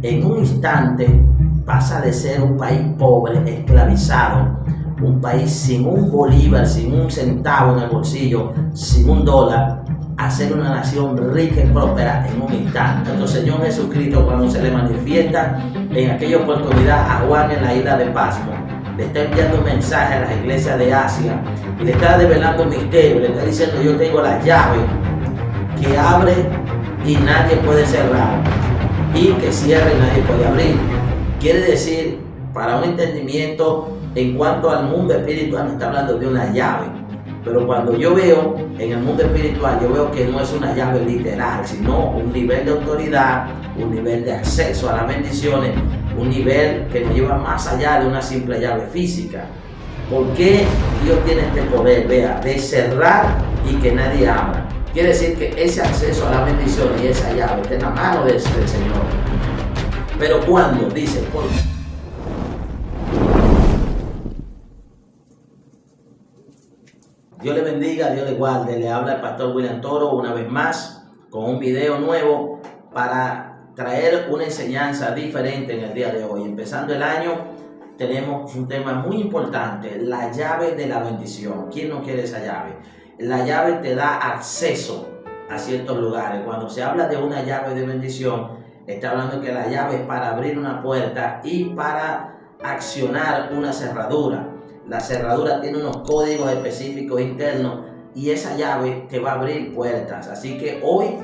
en un instante pasa de ser un país pobre, esclavizado, un país sin un bolívar, sin un centavo en el bolsillo, sin un dólar, a ser una nación rica y próspera en un instante. Nuestro Señor Jesucristo, cuando se le manifiesta en aquella oportunidad a Juan en la isla de Pasmo, le está enviando un mensaje a las iglesias de Asia y le está develando un misterio, le está diciendo: yo tengo la llave que abre y nadie puede cerrar, y que cierra y nadie puede abrir. Quiere decir, para un entendimiento en cuanto al mundo espiritual, está hablando de una llave. Pero cuando yo veo en el mundo espiritual, yo veo que no es una llave literal, sino un nivel de autoridad, un nivel de acceso a las bendiciones, un nivel que nos lleva más allá de una simple llave física. ¿Por qué Dios tiene este poder, vea, de cerrar y que nadie abra? Quiere decir que ese acceso a las bendiciones y esa llave está en la mano del Señor. Pero cuando dice, ¿por qué? Dios le bendiga, Dios le guarde. Le habla el pastor William Toro una vez más con un video nuevo para traer una enseñanza diferente en el día de hoy. Empezando el año, tenemos un tema muy importante: la llave de la bendición. ¿Quién no quiere esa llave? La llave te da acceso a ciertos lugares. Cuando se habla de una llave de bendición, está hablando que la llave es para abrir una puerta y para accionar una cerradura. La cerradura tiene unos códigos específicos internos y esa llave te va a abrir puertas. Así que hoy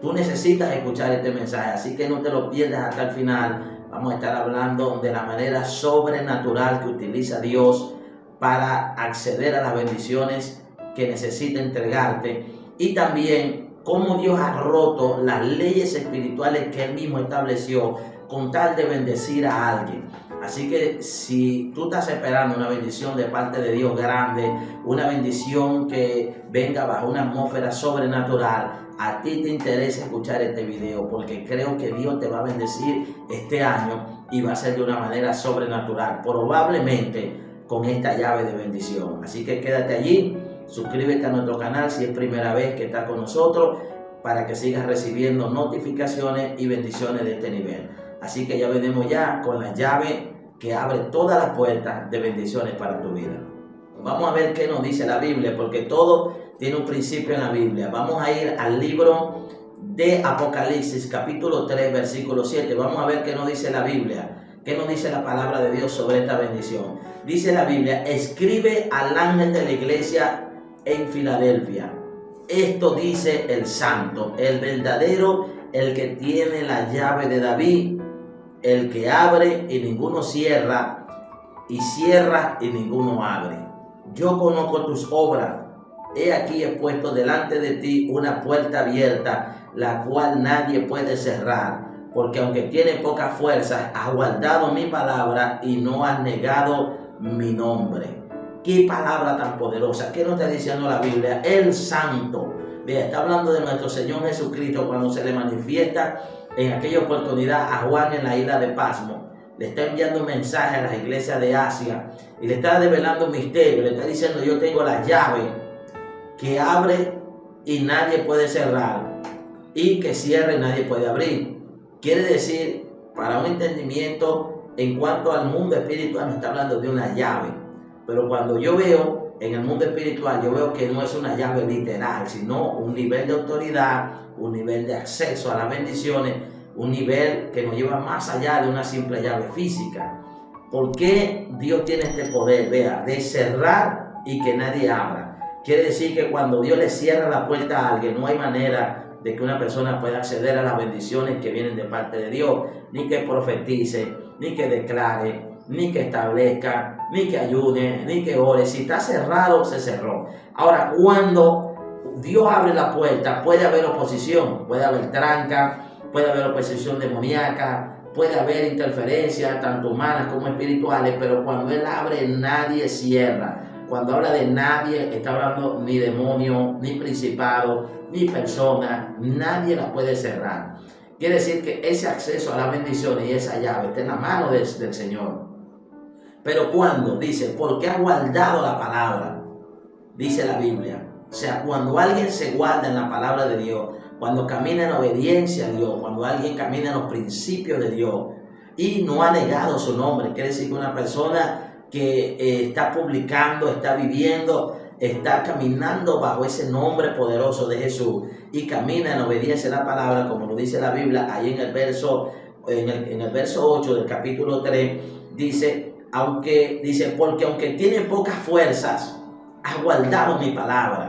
tú necesitas escuchar este mensaje, así que no te lo pierdas hasta el final. Vamos a estar hablando de la manera sobrenatural que utiliza Dios para acceder a las bendiciones que necesita entregarte, y también cómo Dios ha roto las leyes espirituales que Él mismo estableció con tal de bendecir a alguien. Así que si tú estás esperando una bendición de parte de Dios grande, una bendición que venga bajo una atmósfera sobrenatural, a ti te interesa escuchar este video, porque creo que Dios te va a bendecir este año y va a ser de una manera sobrenatural, probablemente con esta llave de bendición. Así que quédate allí, suscríbete a nuestro canal si es primera vez que estás con nosotros, para que sigas recibiendo notificaciones y bendiciones de este nivel. Así que ya venimos ya con la llave que abre todas las puertas de bendiciones para tu vida. Vamos a ver qué nos dice la Biblia, porque todo tiene un principio en la Biblia. Vamos a ir al libro de Apocalipsis, capítulo 3, versículo 7. Vamos a ver qué nos dice la Biblia, qué nos dice la palabra de Dios sobre esta bendición. Dice la Biblia: escribe al ángel de la iglesia en Filadelfia: esto dice el santo, el verdadero, el que tiene la llave de David, el que abre y ninguno cierra, y cierra y ninguno abre. Yo conozco tus obras. He aquí he puesto delante de ti una puerta abierta, la cual nadie puede cerrar, porque aunque tienes poca fuerza, has guardado mi palabra y no has negado mi nombre. Qué palabra tan poderosa. ¿Qué nos está diciendo la Biblia? El santo. Vea, está hablando de nuestro Señor Jesucristo cuando se le manifiesta en aquella oportunidad a Juan en la isla de Pasmo. Le está enviando un mensaje a las iglesias de Asia y le está develando un misterio. Le está diciendo: yo tengo la llave que abre y nadie puede cerrar, y que cierra y nadie puede abrir. Quiere decir, para un entendimiento en cuanto al mundo espiritual, me está hablando de una llave. Pero cuando yo veo en el mundo espiritual, yo veo que no es una llave literal, sino un nivel de autoridad, un nivel de acceso a las bendiciones, un nivel que nos lleva más allá de una simple llave física. ¿Por qué Dios tiene este poder, vea, de cerrar y que nadie abra? Quiere decir que cuando Dios le cierra la puerta a alguien, no hay manera de que una persona pueda acceder a las bendiciones que vienen de parte de Dios, ni que profetice, ni que declare, ni que establezca, ni que ayude, ni que ore. Si está cerrado, se cerró. Ahora, cuando Dios abre la puerta, puede haber oposición, puede haber tranca, puede haber oposición demoníaca, puede haber interferencias, tanto humanas como espirituales, pero cuando Él abre, nadie cierra. Cuando habla de nadie, está hablando ni demonio, ni principado, ni persona, nadie la puede cerrar. Quiere decir que ese acceso a las bendiciones y esa llave está en la mano del Señor. Pero cuando dice, porque ha guardado la palabra, dice la Biblia. O sea, cuando alguien se guarda en la palabra de Dios, cuando camina en obediencia a Dios, cuando alguien camina en los principios de Dios y no ha negado su nombre, quiere decir que una persona que está publicando, está viviendo, está caminando bajo ese nombre poderoso de Jesús y camina en obediencia a la palabra, como lo dice la Biblia, ahí en el verso 8 del capítulo 3, dice, porque aunque tiene pocas fuerzas, ha guardado mi palabra.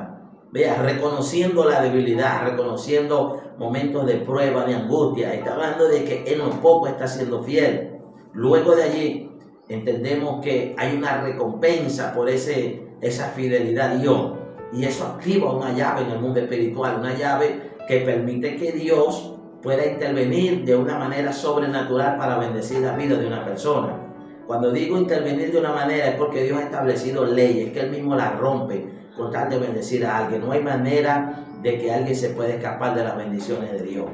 Vea, reconociendo la debilidad, reconociendo momentos de prueba, de angustia. Está hablando de que en lo poco está siendo fiel. Luego de allí, entendemos que hay una recompensa por esa fidelidad a Dios. Y eso activa una llave en el mundo espiritual, una llave que permite que Dios pueda intervenir de una manera sobrenatural para bendecir la vida de una persona. Cuando digo intervenir de una manera es porque Dios ha establecido leyes, que Él mismo las rompe con tal de bendecir a alguien. No hay manera de que alguien se pueda escapar de las bendiciones de Dios.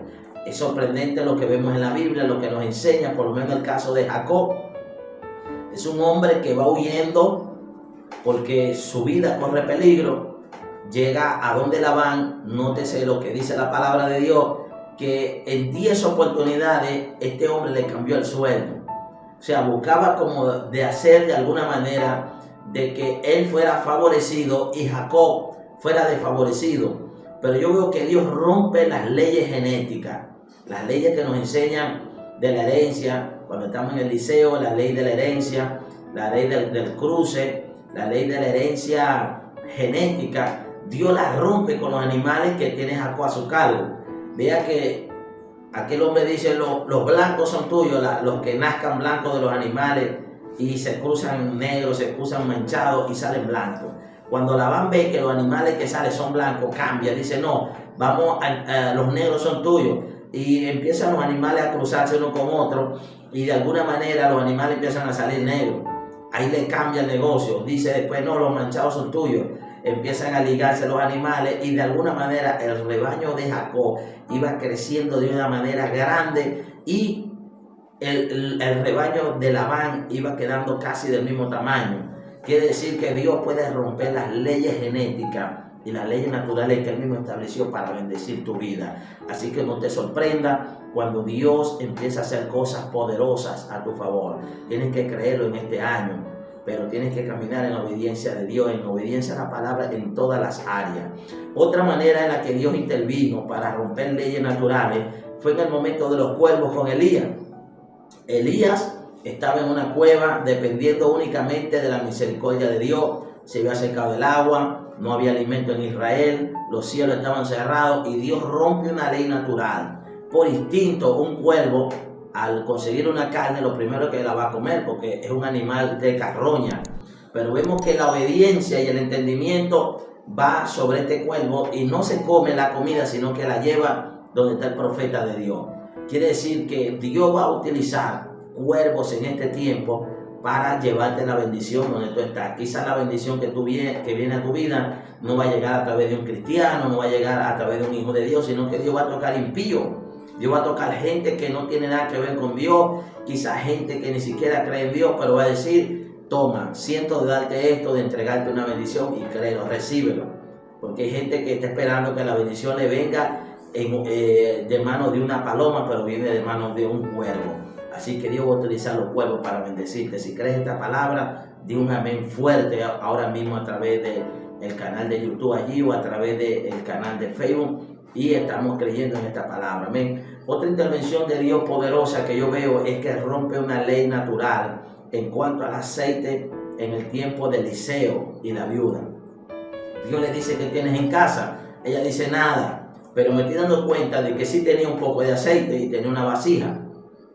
Es sorprendente lo que vemos en la Biblia, lo que nos enseña, por lo menos el caso de Jacob. Es un hombre que va huyendo porque su vida corre peligro. Llega a donde Labán, nótese lo que dice la palabra de Dios, que en 10 oportunidades este hombre le cambió el sueldo. O sea, buscaba como de hacer de alguna manera de que él fuera favorecido y Jacob fuera desfavorecido. Pero yo veo que Dios rompe las leyes genéticas, las leyes que nos enseñan de la herencia, cuando estamos en el liceo, la ley de la herencia, la ley del cruce, la ley de la herencia genética. Dios la rompe con los animales que tiene Jacob a su cargo. Vea que aquel hombre dice, los blancos son tuyos, los que nazcan blancos de los animales, y se cruzan negros, se cruzan manchados y salen blancos. Cuando Labán ve que los animales que salen son blancos, cambia, dice, no, los negros son tuyos. Y empiezan los animales a cruzarse uno con otro, y de alguna manera los animales empiezan a salir negros. Ahí le cambia el negocio. Dice después, no, los manchados son tuyos. Empiezan a ligarse los animales y de alguna manera el rebaño de Jacob iba creciendo de una manera grande y el rebaño de Labán iba quedando casi del mismo tamaño. Quiere decir que Dios puede romper las leyes genéticas y las leyes naturales que Él mismo estableció para bendecir tu vida. Así que no te sorprenda cuando Dios empieza a hacer cosas poderosas a tu favor. Tienes que creerlo en este año, pero tienes que caminar en la obediencia de Dios, en obediencia a la palabra en todas las áreas. Otra manera en la que Dios intervino para romper leyes naturales fue en el momento de los cuervos con Elías. Elías estaba en una cueva dependiendo únicamente de la misericordia de Dios. Se había secado el agua, no había alimento en Israel, los cielos estaban cerrados y Dios rompe una ley natural. Por instinto, un cuervo, al conseguir una carne, lo primero que la va a comer porque es un animal de carroña. Pero vemos que la obediencia y el entendimiento va sobre este cuervo y no se come la comida, sino que la lleva donde está el profeta de Dios. Quiere decir que Dios va a utilizar cuervos en este tiempo para llevarte la bendición donde tú estás. Quizás la bendición que viene a tu vida no va a llegar a través de un cristiano, no va a llegar a través de un hijo de Dios, sino que Dios va a tocar impío. Dios va a tocar gente que no tiene nada que ver con Dios, quizás gente que ni siquiera cree en Dios, pero va a decir, toma, siento de darte esto, de entregarte una bendición y créelo, recíbelo. Porque hay gente que está esperando que la bendición le venga de manos de una paloma, pero viene de manos de un cuervo. Así que Dios va a utilizar los cuervos para bendecirte. Si crees esta palabra, di un amén fuerte ahora mismo a través del canal de YouTube allí o a través del canal de Facebook. Y estamos creyendo en esta palabra. Amén. Otra intervención de Dios poderosa que yo veo es que rompe una ley natural en cuanto al aceite en el tiempo de Eliseo y la viuda. Dios le dice, ¿qué tienes en casa? Ella dice, nada. Pero me estoy dando cuenta de que sí tenía un poco de aceite y tenía una vasija.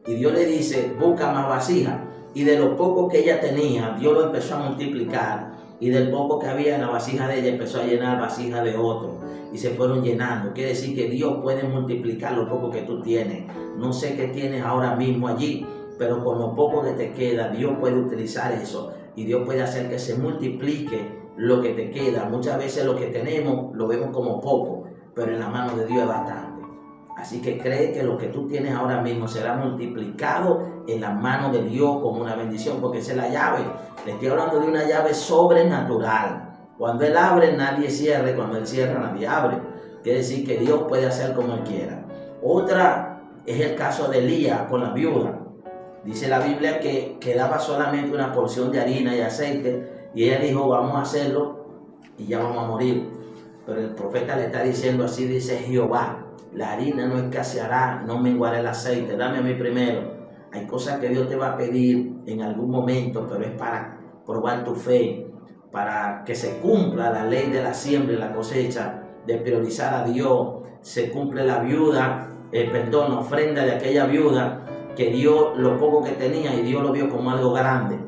Y Dios le dice, busca más vasija. Y de lo poco que ella tenía, Dios lo empezó a multiplicar. Y del poco que había en la vasija de ella, empezó a llenar vasija de otro. Y se fueron llenando. Quiere decir que Dios puede multiplicar lo poco que tú tienes. No sé qué tienes ahora mismo allí, pero con lo poco que te queda, Dios puede utilizar eso. Y Dios puede hacer que se multiplique lo que te queda. Muchas veces lo que tenemos lo vemos como poco, pero en la mano de Dios es bastante. Así que cree que lo que tú tienes ahora mismo será multiplicado en la mano de Dios como una bendición, porque esa es la llave. Le estoy hablando de una llave sobrenatural. Cuando Él abre, nadie cierra. Cuando Él cierra, nadie abre. Quiere decir que Dios puede hacer como Él quiera. Otra es el caso de Elías con la viuda. Dice la Biblia que quedaba solamente una porción de harina y aceite y ella dijo, vamos a hacerlo y ya vamos a morir. Pero el profeta le está diciendo, así dice Jehová, la harina no escaseará, no menguará el aceite, dame a mí primero. Hay cosas que Dios te va a pedir en algún momento, pero es para probar tu fe, para que se cumpla la ley de la siembra y la cosecha, de priorizar a Dios. Se cumple la la ofrenda de aquella viuda que dio lo poco que tenía y Dios lo vio como algo grande.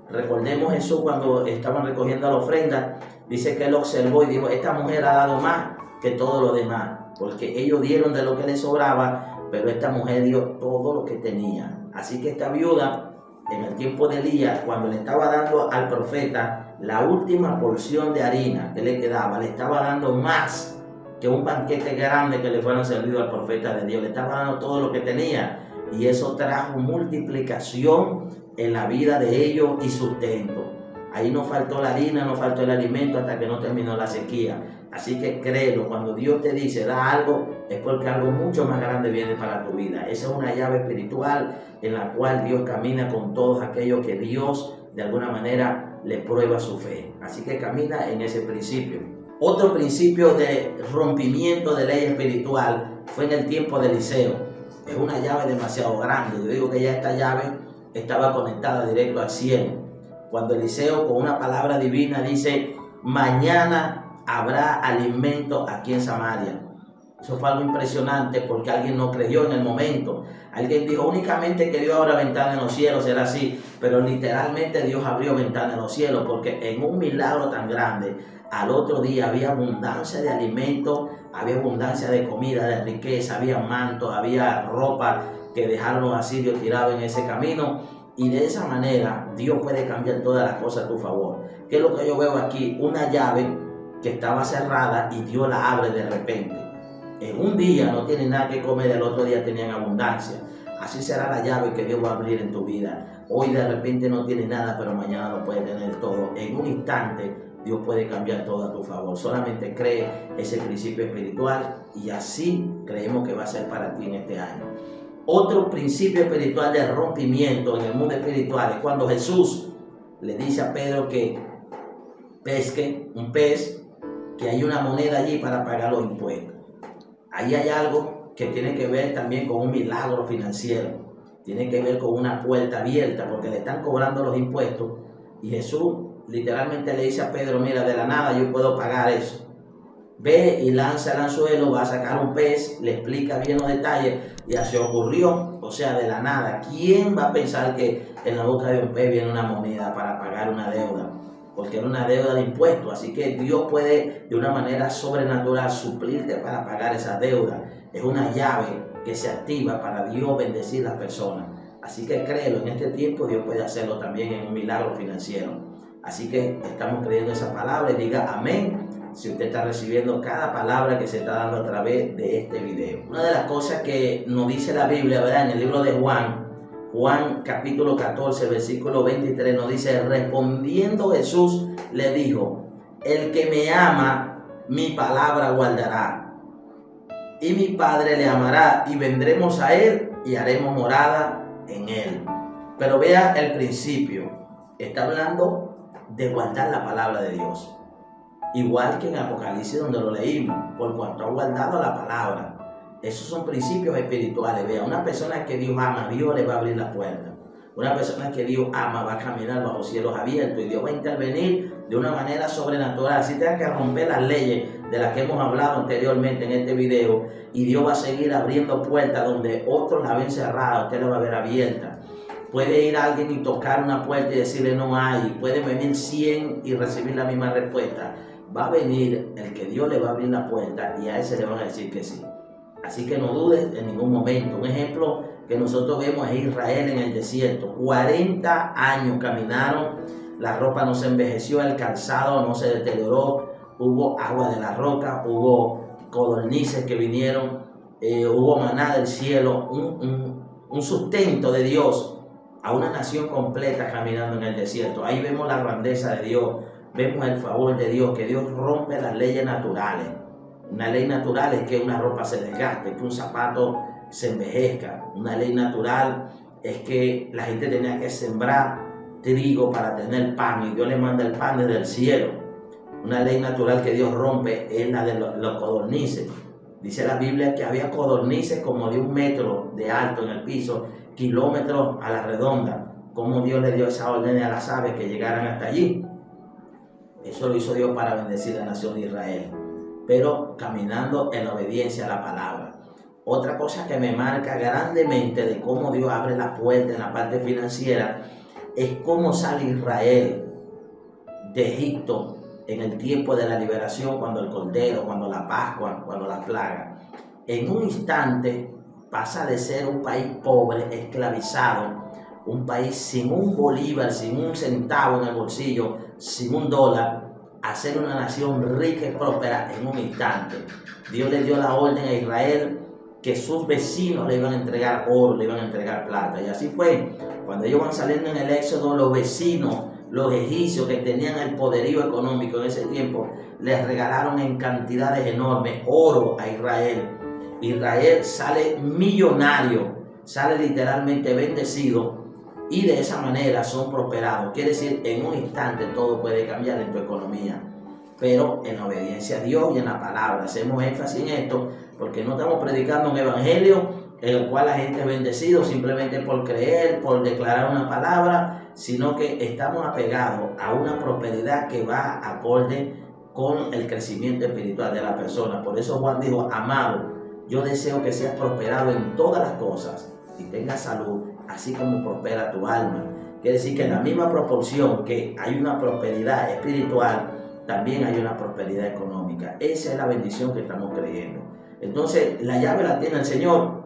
Recordemos Jesús cuando estaban recogiendo la ofrenda, dice que Él observó y dijo, esta mujer ha dado más que todo lo demás, porque ellos dieron de lo que les sobraba, pero esta mujer dio todo lo que tenía. Así que esta viuda, en el tiempo de Elías, cuando le estaba dando al profeta la última porción de harina que le quedaba, le estaba dando más que un banquete grande que le fueron servido al profeta de Dios. Le estaba dando todo lo que tenía y eso trajo multiplicación en la vida de ellos y sustento. Ahí no faltó la harina, no faltó el alimento hasta que no terminó la sequía. Así que créelo, cuando Dios te dice da algo, es porque algo mucho más grande viene para tu vida. Esa es una llave espiritual en la cual Dios camina con todos aquellos que Dios de alguna manera le prueba su fe. Así que camina en ese principio. Otro principio de rompimiento de ley espiritual fue en el tiempo de Eliseo. Es una llave demasiado grande. Yo digo que ya esta llave estaba conectada directo al cielo. Cuando Eliseo con una palabra divina dice, mañana habrá alimento aquí en Samaria. Eso fue algo impresionante porque alguien no creyó en el momento. Alguien dijo únicamente que Dios abra ventana en los cielos, será así. Pero literalmente Dios abrió ventana en los cielos porque en un milagro tan grande, al otro día había abundancia de alimentos, había abundancia de comida, de riqueza, había mantos, había ropa que dejaron los asirios tirados en ese camino. Y de esa manera Dios puede cambiar todas las cosas a tu favor. ¿Qué es lo que yo veo aquí? Una llave que estaba cerrada y Dios la abre de repente. En un día no tienen nada que comer, el otro día tenían abundancia. Así será la llave que Dios va a abrir en tu vida. Hoy de repente no tienes nada, pero mañana lo puedes tener todo. En un instante Dios puede cambiar todo a tu favor. Solamente cree ese principio espiritual y así creemos que va a ser para ti en este año. Otro principio espiritual de rompimiento en el mundo espiritual es cuando Jesús le dice a Pedro que pesque un pez, que hay una moneda allí para pagar los impuestos. Ahí hay algo que tiene que ver también con un milagro financiero. Tiene que ver con una puerta abierta porque le están cobrando los impuestos y Jesús literalmente le dice a Pedro, mira, de la nada yo puedo pagar eso. Ve y lanza el anzuelo, va a sacar un pez, le explica bien los detalles y así ocurrió, o sea, de la nada. ¿Quién va a pensar que en la boca de un pez viene una moneda para pagar una deuda? Porque era una deuda de impuestos, así que Dios puede de una manera sobrenatural suplirte para pagar esa deuda. Es una llave que se activa para Dios bendecir a las personas. Así que créelo, en este tiempo Dios puede hacerlo también en un milagro financiero. Así que estamos creyendo esa palabra y diga amén si usted está recibiendo cada palabra que se está dando a través de este video. Una de las cosas que nos dice la Biblia, ¿verdad? En el libro de Juan capítulo 14, versículo 23 nos dice, respondiendo Jesús le dijo, el que me ama, mi palabra guardará, y mi Padre le amará, y vendremos a él y haremos morada en él. Pero vea el principio, está hablando de guardar la palabra de Dios. Igual que en Apocalipsis donde lo leímos, por cuanto ha guardado la palabra. Esos son principios espirituales. Vea, una persona que Dios ama, Dios le va a abrir la puerta. Una persona que Dios ama va a caminar bajo cielos abiertos y Dios va a intervenir de una manera sobrenatural. Si tenga que romper las leyes de las que hemos hablado anteriormente en este video, y Dios va a seguir abriendo puertas donde otros la ven cerrada, usted la va a ver abierta. Puede ir alguien y tocar una puerta y decirle no hay. Puede venir 100 y recibir la misma respuesta. Va a venir el que Dios le va a abrir la puerta y a ese le van a decir que sí. Así que no dudes en ningún momento. Un ejemplo que nosotros vemos es Israel en el desierto. 40 años caminaron, la ropa no se envejeció, el calzado no se deterioró, hubo agua de la roca, hubo codornices que vinieron, hubo maná del cielo, un sustento de Dios a una nación completa caminando en el desierto. Ahí vemos la grandeza de Dios, vemos el favor de Dios, que Dios rompe las leyes naturales. Una ley natural es que una ropa se desgaste, que un zapato se envejezca. Una ley natural es que la gente tenía que sembrar trigo para tener pan y Dios le manda el pan desde el cielo. Una ley natural que Dios rompe es la de los codornices. Dice la Biblia que había codornices como de 1 metro de alto en el piso, kilómetros a la redonda. Como Dios le dio esa orden a las aves que llegaran hasta allí. Eso lo hizo Dios para bendecir a la nación de Israel, pero caminando en obediencia a la palabra. Otra cosa que me marca grandemente de cómo Dios abre la puerta en la parte financiera es cómo sale Israel de Egipto en el tiempo de la liberación, cuando el Cordero, cuando la Pascua, cuando la plaga. En un instante pasa de ser un país pobre, esclavizado, un país sin un bolívar, sin un centavo en el bolsillo, sin un dólar, a ser una nación rica y próspera en un instante. Dios le dio la orden a Israel que sus vecinos le iban a entregar oro, le iban a entregar plata. Y así fue. Cuando ellos van saliendo en el Éxodo, los vecinos, los egipcios que tenían el poderío económico en ese tiempo, les regalaron en cantidades enormes oro a Israel. Israel sale millonario, sale literalmente bendecido y de esa manera son prosperados. Quiere decir, en un instante todo puede cambiar en tu economía, pero en obediencia a Dios y en la palabra. Hacemos énfasis en esto porque no estamos predicando un evangelio en el cual la gente es bendecido simplemente por creer, por declarar una palabra, sino que estamos apegados a una prosperidad que va acorde con el crecimiento espiritual de la persona. Por eso Juan dijo: amado, yo deseo que seas prosperado en todas las cosas y tengas salud, así como prospera tu alma. Quiere decir que en la misma proporción que hay una prosperidad espiritual, también hay una prosperidad económica. Esa es la bendición que estamos creyendo. Entonces, la llave la tiene el Señor.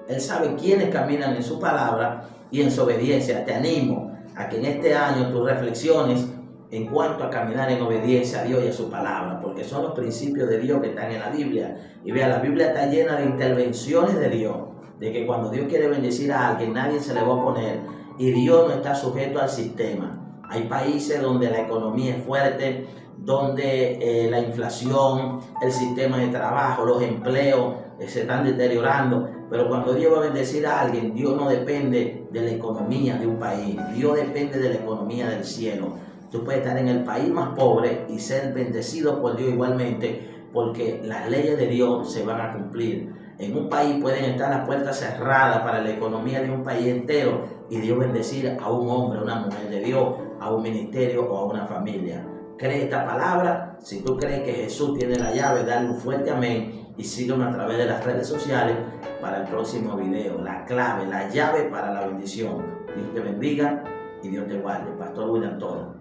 Él sabe quiénes caminan en su palabra y en su obediencia. Te animo a que en este año tú reflexiones en cuanto a caminar en obediencia a Dios y a su palabra, porque son los principios de Dios que están en la Biblia. Y vea, la Biblia está llena de intervenciones de Dios, de que cuando Dios quiere bendecir a alguien, nadie se le va a oponer, y Dios no está sujeto al sistema. Hay países donde la economía es fuerte, donde la inflación, el sistema de trabajo, los empleos se están deteriorando, pero cuando Dios va a bendecir a alguien, Dios no depende de la economía de un país, Dios depende de la economía del cielo. Tú puedes estar en el país más pobre y ser bendecido por Dios igualmente, porque las leyes de Dios se van a cumplir. En un país pueden estar las puertas cerradas para la economía de un país entero y Dios bendecir a un hombre, a una mujer de Dios, a un ministerio o a una familia. Cree esta palabra. Si tú crees que Jesús tiene la llave, dale un fuerte amén y sígueme a través de las redes sociales para el próximo video. La clave, la llave para la bendición. Dios te bendiga y Dios te guarde. Pastor William Toro.